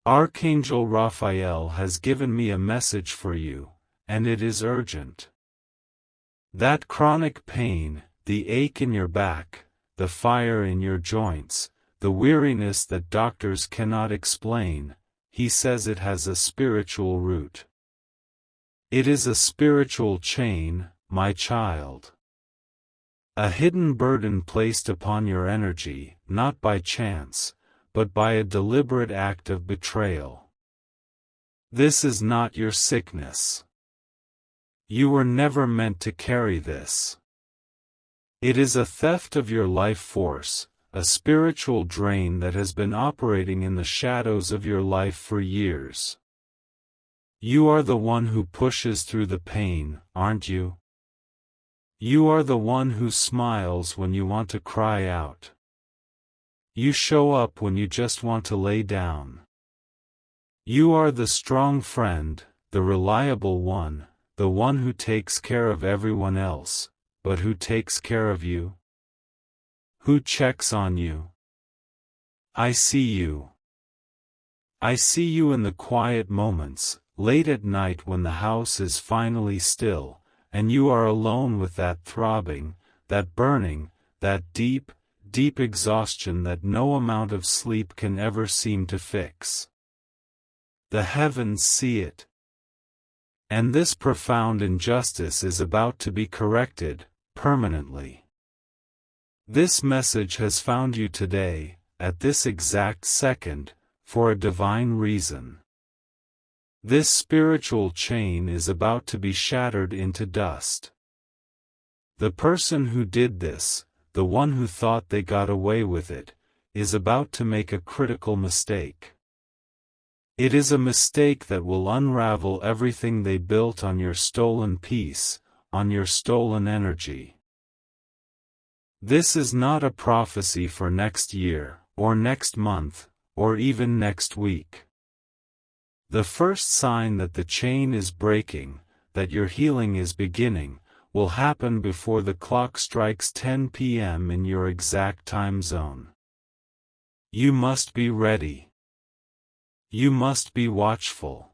Archangel Raphael has given me a message for you, and it is urgent. That chronic pain, the ache in your back, the fire in your joints, the weariness that doctors cannot explain, he says it has a spiritual root. It is a spiritual chain, my child. A hidden burden placed upon your energy, not by chance, but by a deliberate act of betrayal. This is not your sickness. You were never meant to carry this. It is a theft of your life force, a spiritual drain that has been operating in the shadows of your life for years. You are the one who pushes through the pain, aren't you? You are the one who smiles when you want to cry out. You show up when you just want to lay down. You are the strong friend, the reliable one, the one who takes care of everyone else, but who takes care of you? Who checks on you? I see you. I see you in the quiet moments, late at night when the house is finally still, and you are alone with that throbbing, that burning, that deep, deep exhaustion that no amount of sleep can ever seem to fix. The heavens see it. And this profound injustice is about to be corrected, permanently. This message has found you today, at this exact second, for a divine reason. This spiritual chain is about to be shattered into dust. The person who did this, the one who thought they got away with it, is about to make a critical mistake. It is a mistake that will unravel everything they built on your stolen peace, on your stolen energy. This is not a prophecy for next year, or next month, or even next week. The first sign that the chain is breaking, that your healing is beginning, will happen before the clock strikes 10 p.m. in your exact time zone. You must be ready. You must be watchful.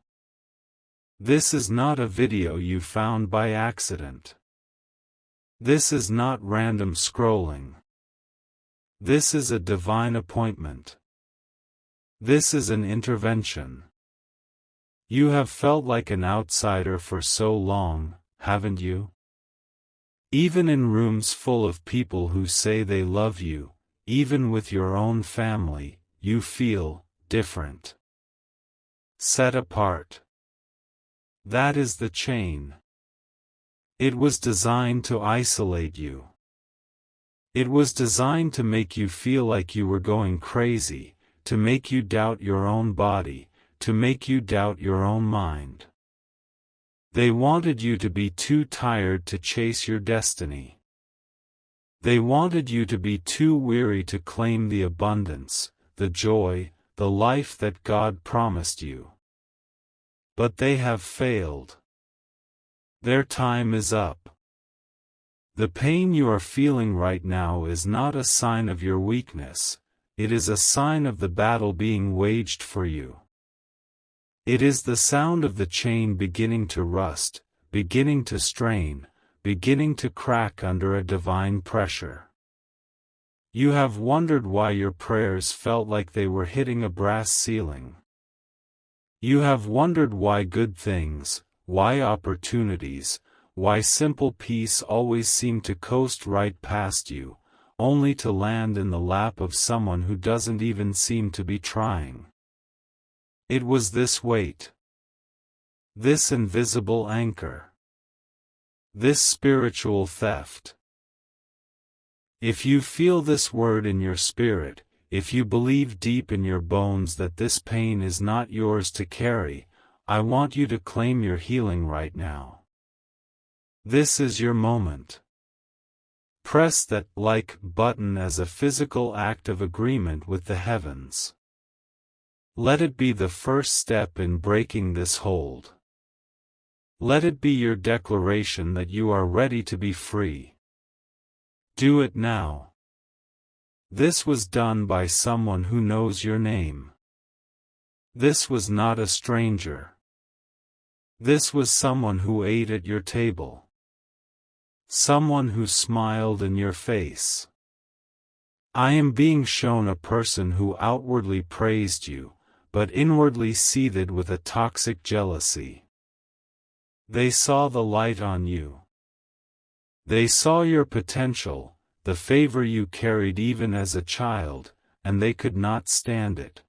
This is not a video you found by accident. This is not random scrolling. This is a divine appointment. This is an intervention. You have felt like an outsider for so long, haven't you? Even in rooms full of people who say they love you, even with your own family, you feel different. Set apart. That is the chain. It was designed to isolate you. It was designed to make you feel like you were going crazy, to make you doubt your own body, to make you doubt your own mind. They wanted you to be too tired to chase your destiny. They wanted you to be too weary to claim the abundance, the joy, the life that God promised you. But they have failed. Their time is up. The pain you are feeling right now is not a sign of your weakness, it is a sign of the battle being waged for you. It is the sound of the chain beginning to rust, beginning to strain, beginning to crack under a divine pressure. You have wondered why your prayers felt like they were hitting a brass ceiling. You have wondered why good things, why opportunities, why simple peace always seemed to coast right past you, only to land in the lap of someone who doesn't even seem to be trying. It was this weight. This invisible anchor. This spiritual theft. If you feel this word in your spirit, if you believe deep in your bones that this pain is not yours to carry, I want you to claim your healing right now. This is your moment. Press that like button as a physical act of agreement with the heavens. Let it be the first step in breaking this hold. Let it be your declaration that you are ready to be free. Do it now. This was done by someone who knows your name. This was not a stranger. This was someone who ate at your table. Someone who smiled in your face. I am being shown a person who outwardly praised you, but inwardly seethed with a toxic jealousy. They saw the light on you. They saw your potential, the favor you carried even as a child, and they could not stand it.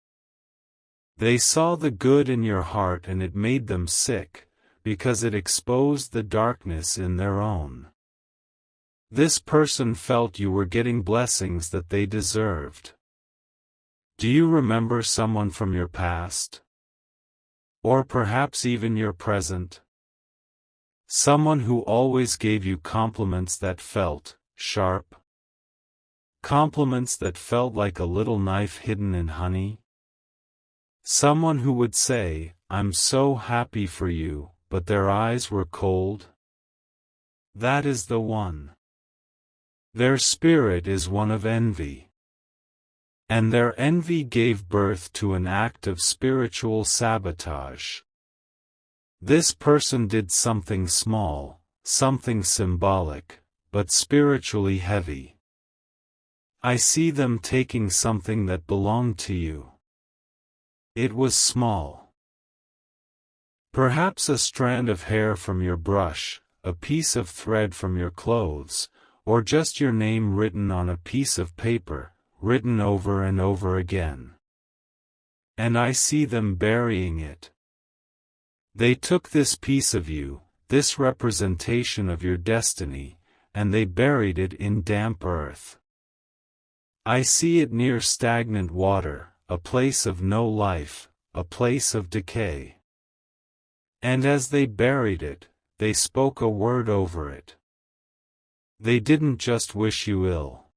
They saw the good in your heart and it made them sick, because it exposed the darkness in their own. This person felt you were getting blessings that they deserved. Do you remember someone from your past? Or perhaps even your present? Someone who always gave you compliments that felt sharp? Compliments that felt like a little knife hidden in honey? Someone who would say, "I'm so happy for you," but their eyes were cold? That is the one. Their spirit is one of envy. And their envy gave birth to an act of spiritual sabotage. This person did something small, something symbolic, but spiritually heavy. I see them taking something that belonged to you. It was small. Perhaps a strand of hair from your brush, a piece of thread from your clothes, or just your name written on a piece of paper, written over and over again. And I see them burying it. They took this piece of you, this representation of your destiny, and they buried it in damp earth. I see it near stagnant water, a place of no life, a place of decay. And as they buried it, they spoke a word over it. They didn't just wish you ill.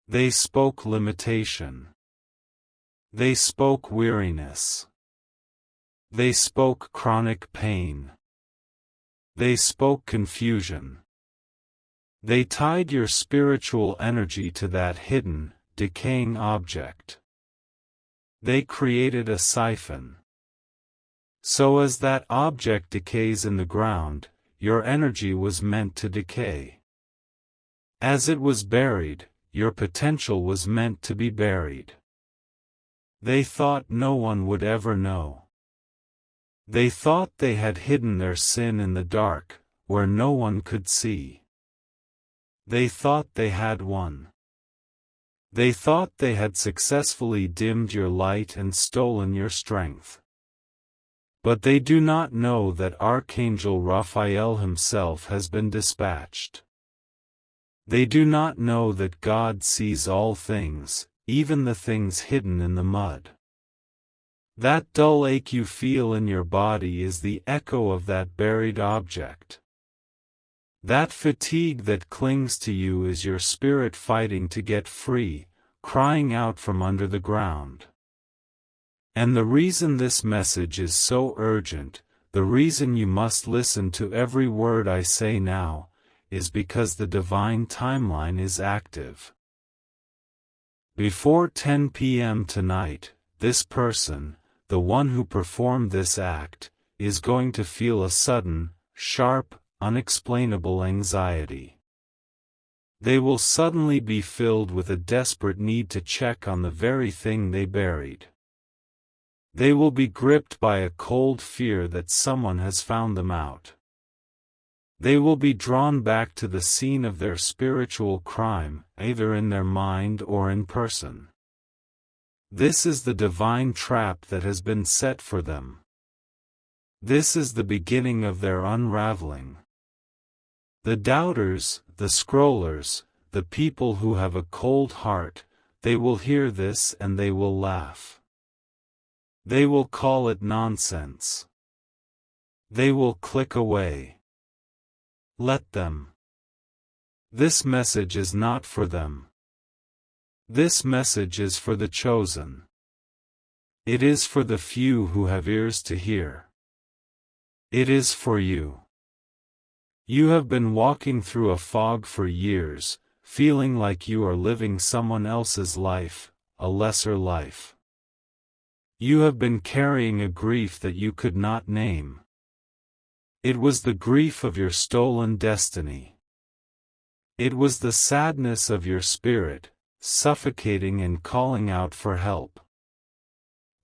They spoke limitation. They spoke weariness. They spoke chronic pain. They spoke confusion. They tied your spiritual energy to that hidden, decaying object. They created a siphon. So as that object decays in the ground, your energy was meant to decay. As it was buried, your potential was meant to be buried. They thought no one would ever know. They thought they had hidden their sin in the dark, where no one could see. They thought they had won. They thought they had successfully dimmed your light and stolen your strength. But they do not know that Archangel Raphael himself has been dispatched. They do not know that God sees all things, even the things hidden in the mud. That dull ache you feel in your body is the echo of that buried object. That fatigue that clings to you is your spirit fighting to get free, crying out from under the ground. And the reason this message is so urgent, the reason you must listen to every word I say now, is because the divine timeline is active. Before 10 p.m. tonight, this person, the one who performed this act, is going to feel a sudden, sharp, unexplainable anxiety. They will suddenly be filled with a desperate need to check on the very thing they buried. They will be gripped by a cold fear that someone has found them out. They will be drawn back to the scene of their spiritual crime, either in their mind or in person. This is the divine trap that has been set for them. This is the beginning of their unraveling. The doubters, the scrollers, the people who have a cold heart, they will hear this and they will laugh. They will call it nonsense. They will click away. Let them. This message is not for them. This message is for the chosen. It is for the few who have ears to hear. It is for you. You have been walking through a fog for years, feeling like you are living someone else's life, a lesser life. You have been carrying a grief that you could not name. It was the grief of your stolen destiny. It was the sadness of your spirit, suffocating and calling out for help.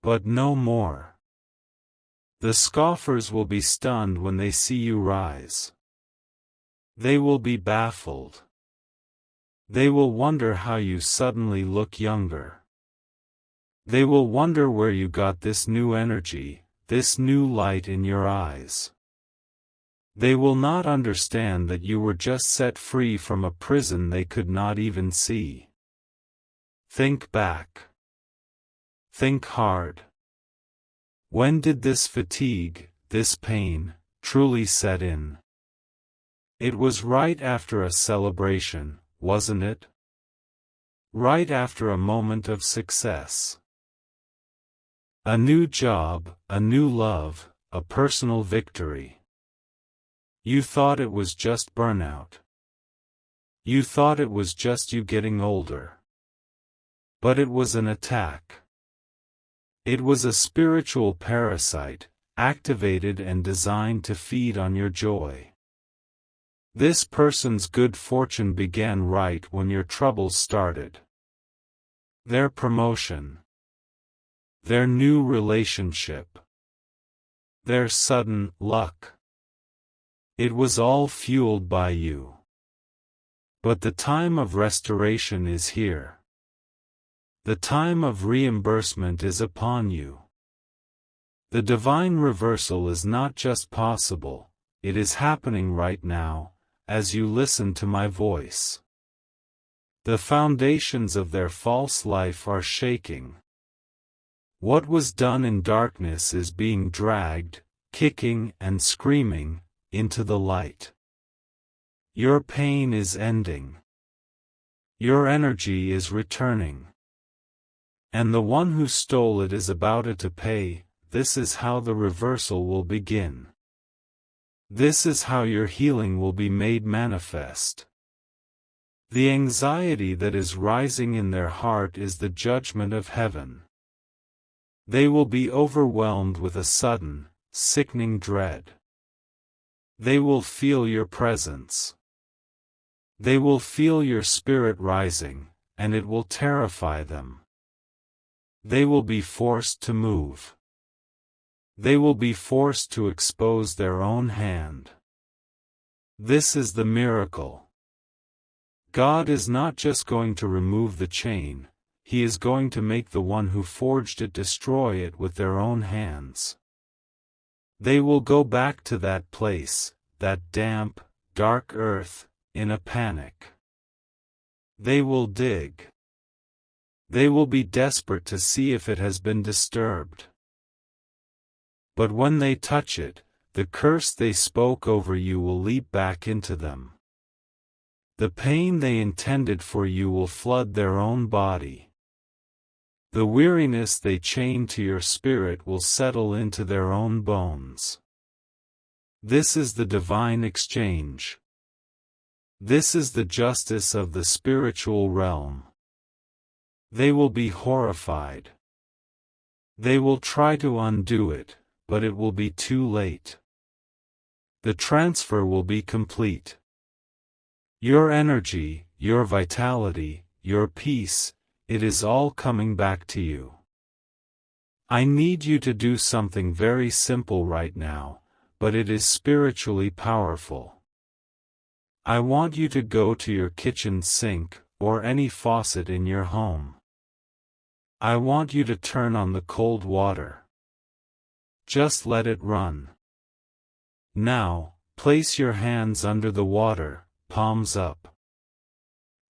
But no more. The scoffers will be stunned when they see you rise. They will be baffled. They will wonder how you suddenly look younger. They will wonder where you got this new energy, this new light in your eyes. They will not understand that you were just set free from a prison they could not even see. Think back. Think hard. When did this fatigue, this pain, truly set in? It was right after a celebration, wasn't it? Right after a moment of success. A new job, a new love, a personal victory. You thought it was just burnout. You thought it was just you getting older. But it was an attack. It was a spiritual parasite, activated and designed to feed on your joy. This person's good fortune began right when your troubles started. Their promotion. Their new relationship. Their sudden luck. It was all fueled by you. But the time of restoration is here. The time of reimbursement is upon you. The divine reversal is not just possible, it is happening right now, as you listen to my voice. The foundations of their false life are shaking. What was done in darkness is being dragged, kicking and screaming, into the light. Your pain is ending. Your energy is returning. And the one who stole it is about to pay. This is how the reversal will begin. This is how your healing will be made manifest. The anxiety that is rising in their heart is the judgment of heaven. They will be overwhelmed with a sudden, sickening dread. They will feel your presence. They will feel your spirit rising, and it will terrify them. They will be forced to move. They will be forced to expose their own hand. This is the miracle. God is not just going to remove the chain, He is going to make the one who forged it destroy it with their own hands. They will go back to that place, that damp, dark earth, in a panic. They will dig. They will be desperate to see if it has been disturbed. But when they touch it, the curse they spoke over you will leap back into them. The pain they intended for you will flood their own body. The weariness they chained to your spirit will settle into their own bones. This is the divine exchange. This is the justice of the spiritual realm. They will be horrified. They will try to undo it, but it will be too late. The transfer will be complete. Your energy, your vitality, your peace, it is all coming back to you. I need you to do something very simple right now, but it is spiritually powerful. I want you to go to your kitchen sink, or any faucet in your home. I want you to turn on the cold water. Just let it run. Now, place your hands under the water, palms up.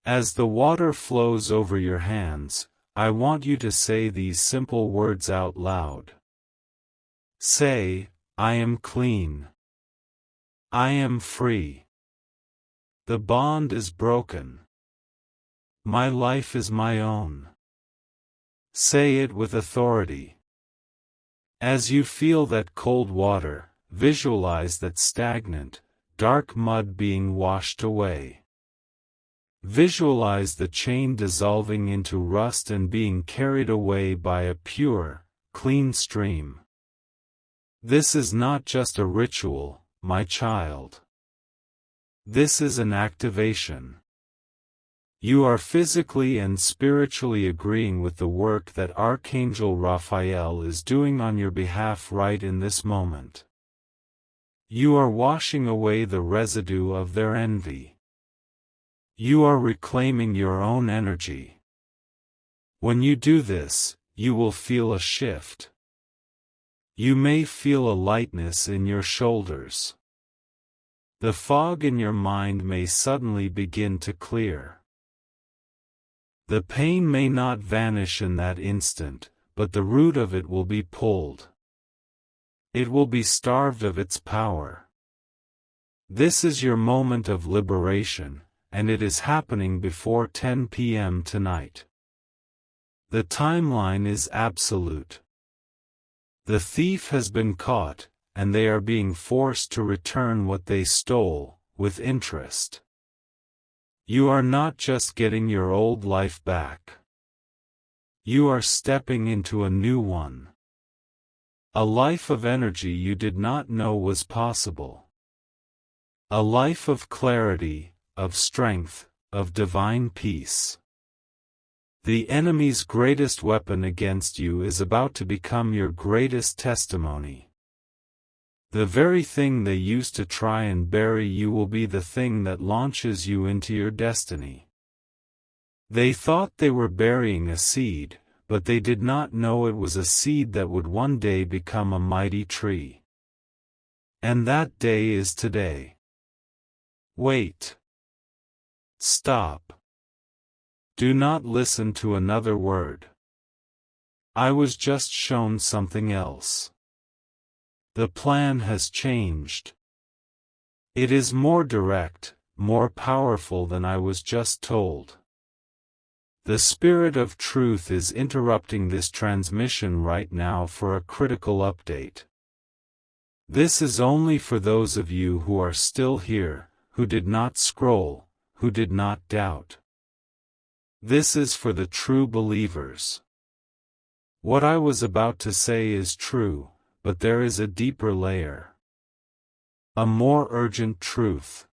As the water flows over your hands, I want you to say these simple words out loud. Say, I am clean. I am free. The bond is broken. My life is my own. Say it with authority. As you feel that cold water, visualize that stagnant, dark mud being washed away. Visualize the chain dissolving into rust and being carried away by a pure, clean stream. This is not just a ritual, my child. This is an activation. You are physically and spiritually agreeing with the work that Archangel Raphael is doing on your behalf right in this moment. You are washing away the residue of their envy. You are reclaiming your own energy. When you do this, you will feel a shift. You may feel a lightness in your shoulders. The fog in your mind may suddenly begin to clear. The pain may not vanish in that instant, but the root of it will be pulled. It will be starved of its power. This is your moment of liberation, and it is happening before 10 p.m. tonight. The timeline is absolute. The thief has been caught, and they are being forced to return what they stole, with interest. You are not just getting your old life back. You are stepping into a new one. A life of energy you did not know was possible. A life of clarity, of strength, of divine peace. The enemy's greatest weapon against you is about to become your greatest testimony. The very thing they used to try and bury you will be the thing that launches you into your destiny. They thought they were burying a seed, but they did not know it was a seed that would one day become a mighty tree. And that day is today. Wait. Stop. Do not listen to another word. I was just shown something else. The plan has changed. It is more direct, more powerful than I was just told. The Spirit of Truth is interrupting this transmission right now for a critical update. This is only for those of you who are still here, who did not scroll, who did not doubt. This is for the true believers. What I was about to say is true, but there is a deeper layer. A more urgent truth.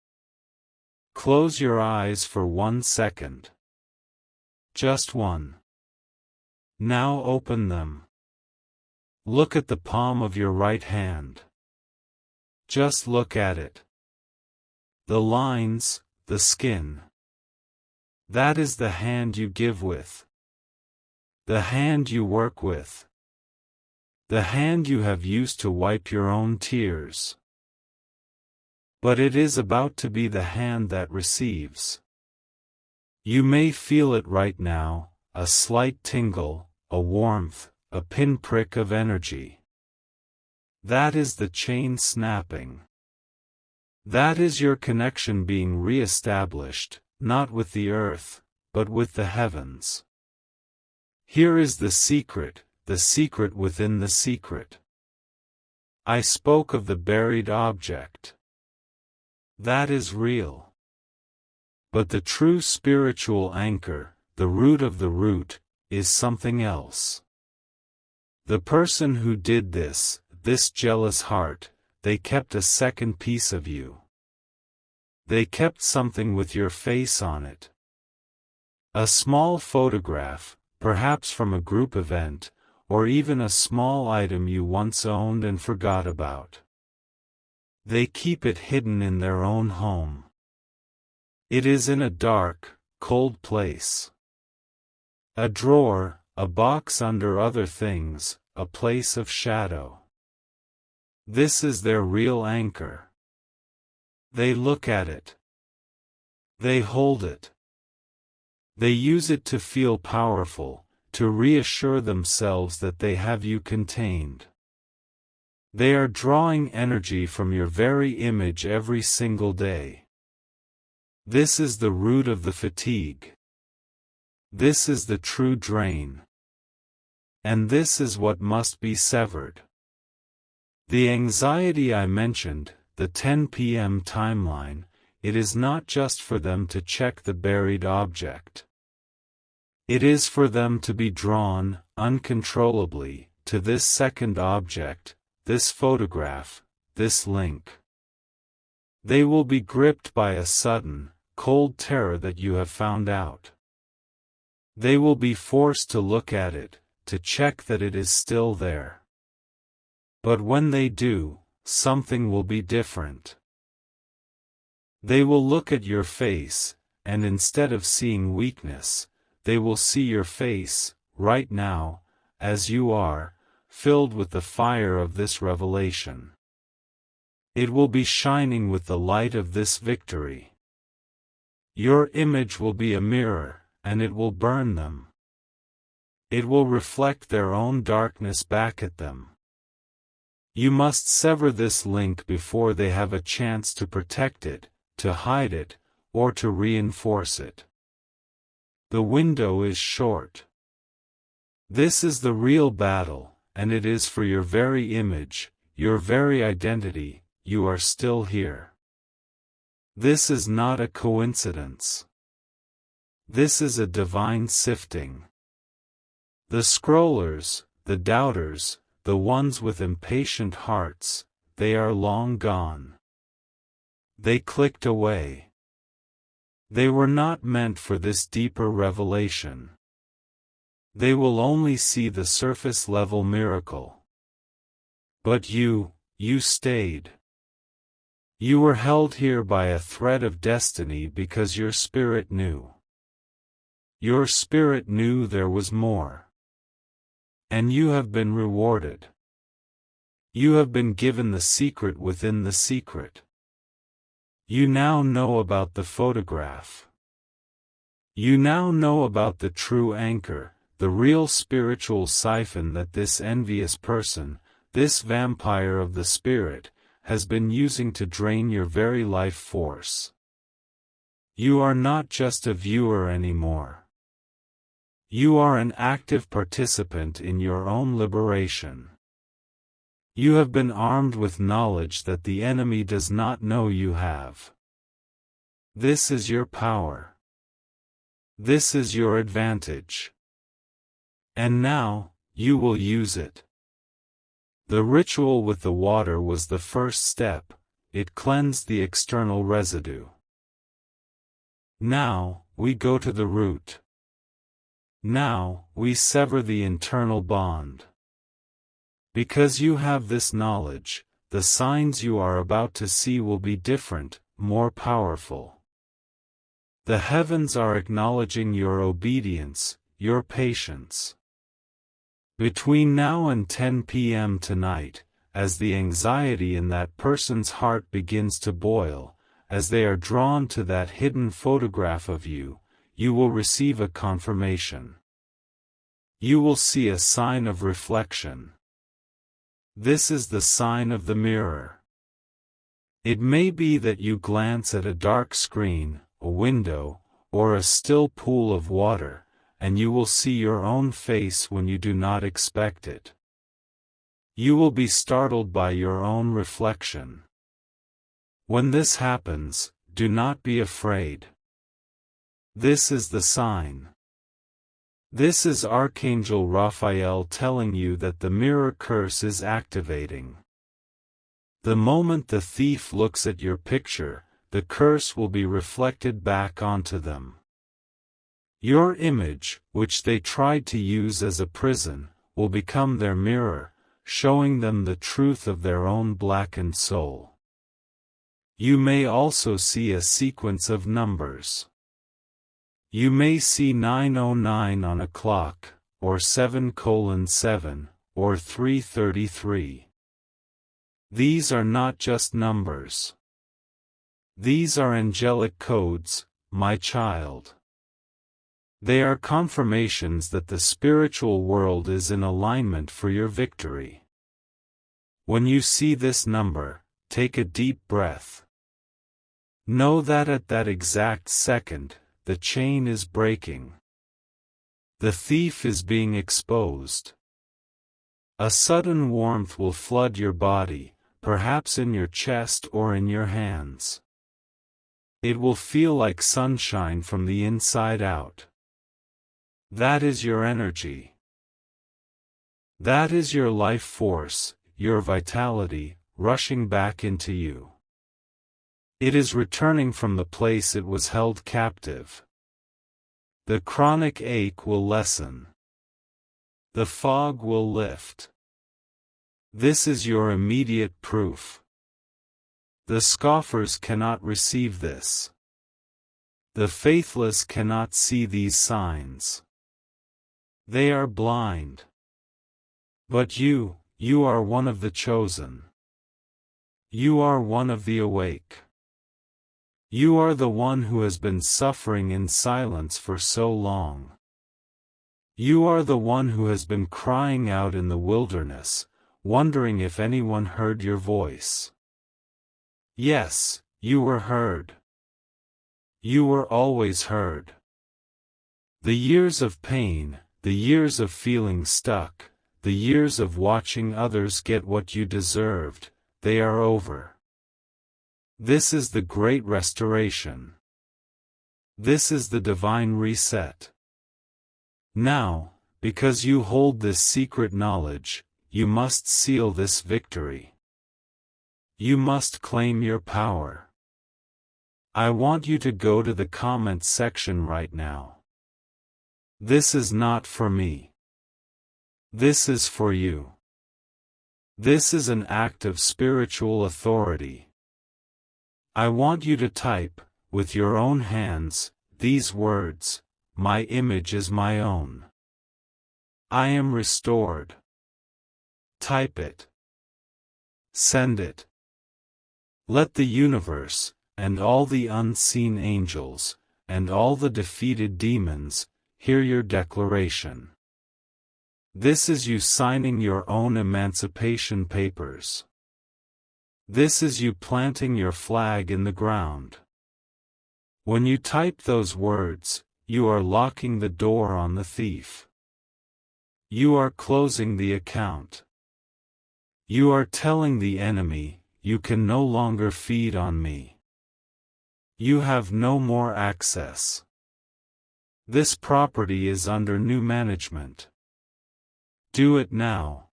Close your eyes for 1 second. Just one. Now open them. Look at the palm of your right hand. Just look at it. The lines, the skin. That is the hand you give with. The hand you work with. The hand you have used to wipe your own tears. But it is about to be the hand that receives. You may feel it right now, a slight tingle, a warmth, a pinprick of energy. That is the chain snapping. That is your connection being re-established, not with the earth, but with the heavens. Here is the secret within the secret. I spoke of the buried object. That is real. But the true spiritual anchor, the root of the root, is something else. The person who did this jealous heart, they kept a second piece of you. They kept something with your face on it. A small photograph, perhaps from a group event, or even a small item you once owned and forgot about. They keep it hidden in their own home. It is in a dark, cold place. A drawer, a box under other things, a place of shadow. This is their real anchor. They look at it. They hold it. They use it to feel powerful, to reassure themselves that they have you contained. They are drawing energy from your very image every single day. This is the root of the fatigue. This is the true drain. And this is what must be severed. The anxiety I mentioned, the 10 p.m. timeline, it is not just for them to check the buried object. It is for them to be drawn, uncontrollably, to this second object, this photograph, this link. They will be gripped by a sudden, cold terror that you have found out. They will be forced to look at it, to check that it is still there. But when they do, something will be different. They will look at your face, and instead of seeing weakness, they will see your face, right now, as you are, filled with the fire of this revelation. It will be shining with the light of this victory. Your image will be a mirror, and it will burn them. It will reflect their own darkness back at them. You must sever this link before they have a chance to protect it, to hide it, or to reinforce it. The window is short. This is the real battle, and it is for your very image, your very identity. You are still here. This is not a coincidence. This is a divine sifting. The scrollers, the doubters, the ones with impatient hearts, they are long gone. They clicked away. They were not meant for this deeper revelation. They will only see the surface-level miracle. But you stayed. You were held here by a thread of destiny because your spirit knew. Your spirit knew there was more. And you have been rewarded. You have been given the secret within the secret. You now know about the photograph. You now know about the true anchor, the real spiritual siphon that this envious person, this vampire of the spirit, has been using to drain your very life force. You are not just a viewer anymore. You are an active participant in your own liberation. You have been armed with knowledge that the enemy does not know you have. This is your power. This is your advantage. And now, you will use it. The ritual with the water was the first step. It cleansed the external residue. Now, we go to the root. Now, we sever the internal bond. Because you have this knowledge, the signs you are about to see will be different, more powerful. The heavens are acknowledging your obedience, your patience. Between now and 10 p.m. tonight, as the anxiety in that person's heart begins to boil, as they are drawn to that hidden photograph of you, you will receive a confirmation. You will see a sign of reflection. This is the sign of the mirror. It may be that you glance at a dark screen, a window, or a still pool of water, and you will see your own face when you do not expect it. You will be startled by your own reflection. When this happens, do not be afraid. This is the sign. This is Archangel Raphael telling you that the mirror curse is activating. The moment the thief looks at your picture, the curse will be reflected back onto them. Your image, which they tried to use as a prison, will become their mirror, showing them the truth of their own blackened soul. You may also see a sequence of numbers. You may see 909 on a clock, or 7:7, or 333. These are not just numbers. These are angelic codes, my child. They are confirmations that the spiritual world is in alignment for your victory. When you see this number, take a deep breath. Know that at that exact second, the chain is breaking. The thief is being exposed. A sudden warmth will flood your body, perhaps in your chest or in your hands. It will feel like sunshine from the inside out. That is your energy. That is your life force, your vitality, rushing back into you. It is returning from the place it was held captive. The chronic ache will lessen. The fog will lift. This is your immediate proof. The scoffers cannot receive this. The faithless cannot see these signs. They are blind. But you are one of the chosen. You are one of the awake. You are the one who has been suffering in silence for so long. You are the one who has been crying out in the wilderness, wondering if anyone heard your voice. Yes, you were heard. You were always heard. The years of pain, the years of feeling stuck, the years of watching others get what you deserved, they are over. This is the great restoration. This is the divine reset. Now, because you hold this secret knowledge, you must seal this victory. You must claim your power. I want you to go to the comment section right now. This is not for me. This is for you. This is an act of spiritual authority. I want you to type, with your own hands, these words: my image is my own. I am restored. Type it. Send it. Let the universe, and all the unseen angels, and all the defeated demons, hear your declaration. This is you signing your own emancipation papers. This is you planting your flag in the ground. When you type those words, you are locking the door on the thief. You are closing the account. You are telling the enemy, you can no longer feed on me. You have no more access. This property is under new management. Do it now.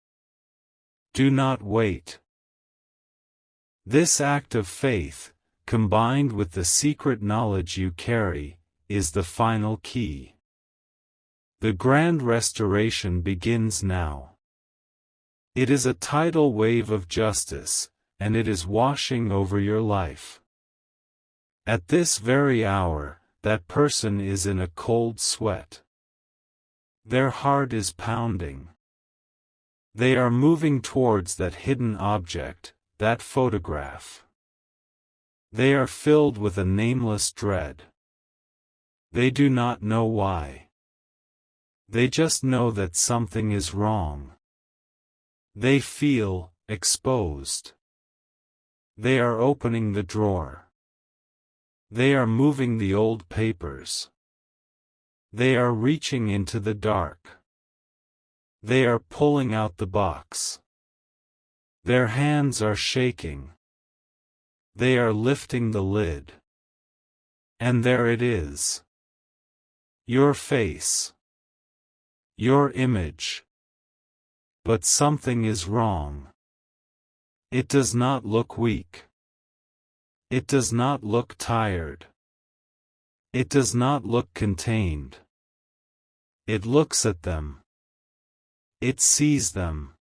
Do not wait. This act of faith, combined with the secret knowledge you carry, is the final key. The grand restoration begins now. It is a tidal wave of justice, and it is washing over your life. At this very hour, that person is in a cold sweat. Their heart is pounding. They are moving towards that hidden object, that photograph. They are filled with a nameless dread. They do not know why. They just know that something is wrong. They feel exposed. They are opening the drawer. They are moving the old papers. They are reaching into the dark. They are pulling out the box. Their hands are shaking. They are lifting the lid. And there it is. Your face. Your image. But something is wrong. It does not look weak. It does not look tired. It does not look contained. It looks at them. It sees them.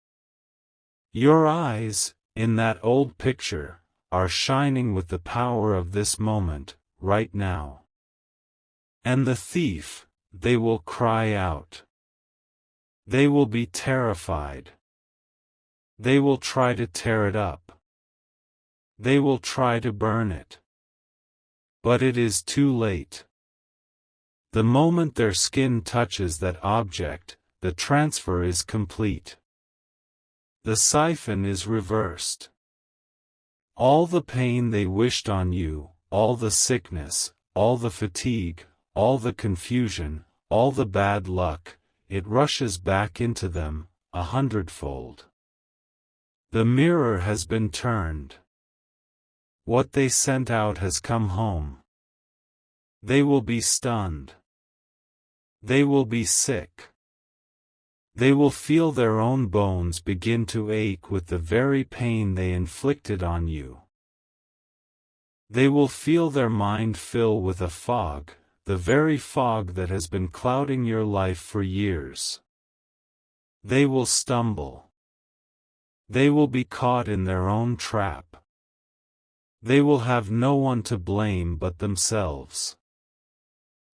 Your eyes, in that old picture, are shining with the power of this moment, right now. And the thief, they will cry out. They will be terrified. They will try to tear it up. They will try to burn it. But it is too late. The moment their skin touches that object, the transfer is complete. The siphon is reversed. All the pain they wished on you, all the sickness, all the fatigue, all the confusion, all the bad luck, it rushes back into them, 100-fold. The mirror has been turned. What they sent out has come home. They will be stunned. They will be sick. They will feel their own bones begin to ache with the very pain they inflicted on you. They will feel their mind fill with a fog, the very fog that has been clouding your life for years. They will stumble. They will be caught in their own trap. They will have no one to blame but themselves.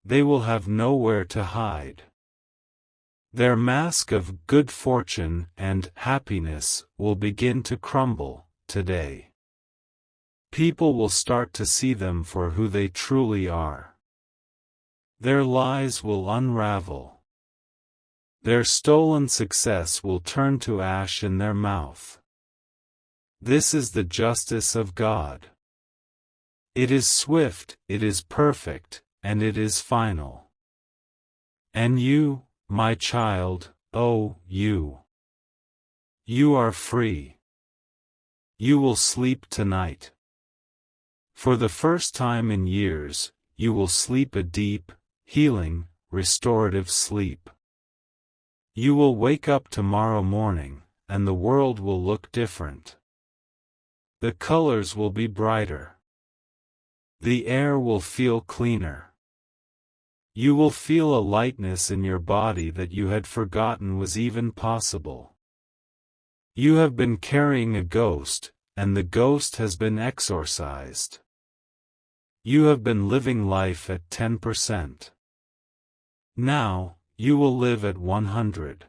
They will have nowhere to hide. Their mask of good fortune and happiness will begin to crumble today. People will start to see them for who they truly are. Their lies will unravel. Their stolen success will turn to ash in their mouth. This is the justice of God. It is swift, it is perfect, and it is final. And you, my child, oh, you are free. You will sleep tonight. For the first time in years, you will sleep a deep, healing, restorative sleep. You will wake up tomorrow morning, and the world will look different. The colors will be brighter. The air will feel cleaner. You will feel a lightness in your body that you had forgotten was even possible. You have been carrying a ghost, and the ghost has been exorcised. You have been living life at 10%. Now, you will live at 100.